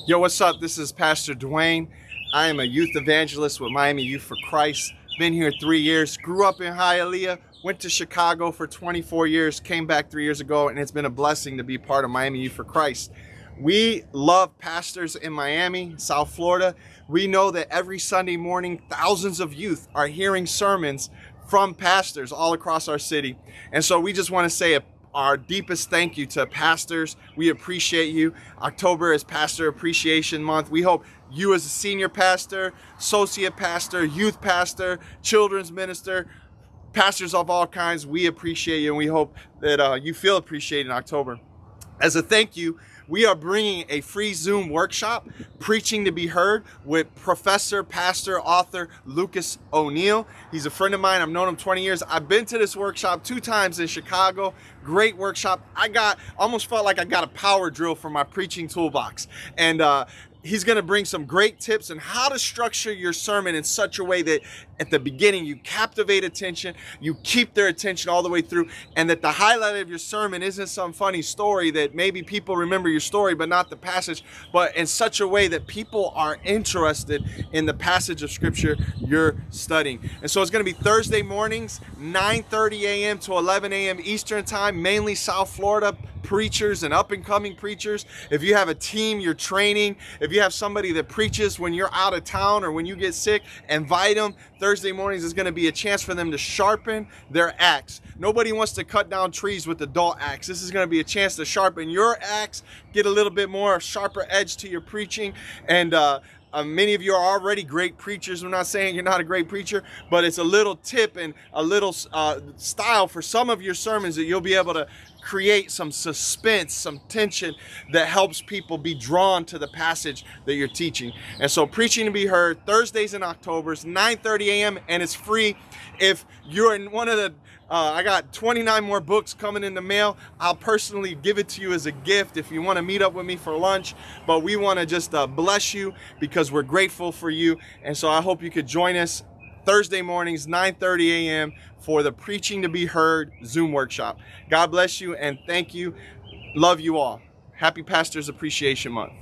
Yo, what's up? This is Pastor Dwayne. I am a youth evangelist with Miami Youth for Christ. Been here 3 years. Grew up in Hialeah. Went to Chicago for 24 years. Came back 3 years ago, and it's been a blessing to be part of Miami Youth for Christ. We love pastors in Miami, South Florida. We know that every Sunday morning, thousands of youth are hearing sermons from pastors all across our city. And so we just want to say our deepest thank you to pastors. We appreciate you. October is Pastor Appreciation Month. We hope you as a senior pastor, associate pastor, youth pastor, children's minister, pastors of all kinds, we appreciate you, and we hope that you feel appreciated in October. As a thank you, we are bringing a free Zoom workshop, Preaching to be Heard, with Professor, Pastor, Author Lucas O'Neill. He's a friend of mine. I've known him 20 years. I've been to this workshop 2 times in Chicago. Great workshop. Almost felt like I got a power drill from my preaching toolbox. And he's going to bring some great tips on how to structure your sermon in such a way that at the beginning you captivate attention, you keep their attention all the way through, and that the highlight of your sermon isn't some funny story that maybe people remember your story but not the passage, but in such a way that people are interested in the passage of scripture you're studying. And so it's going to be Thursday mornings, 9:30 a.m. to 11 a.m. Eastern time, mainly South Florida preachers and up-and-coming preachers. If you have a team you're training, if you have somebody that preaches when you're out of town or when you get sick, invite them. Thursday mornings is going to be a chance for them to sharpen their axe. Nobody wants to cut down trees with the dull axe. This is going to be a chance to sharpen your axe, get a little bit more sharper edge to your preaching. And many of you are already great preachers. I'm not saying you're not a great preacher, but it's a little tip and a little style for some of your sermons that you'll be able to create some suspense, some tension that helps people be drawn to the passage that you're teaching. And so Preaching to be Heard, Thursdays in October, 9:30 a.m. and it's free. If you're in one of the I got 29 more books coming in the mail. I'll personally give it to you as a gift if you want to meet up with me for lunch. But we want to just bless you because we're grateful for you. And so I hope you could join us Thursday mornings, 9:30 a.m. for the Preaching to be Heard Zoom workshop. God bless you and thank you. Love you all. Happy Pastors Appreciation Month.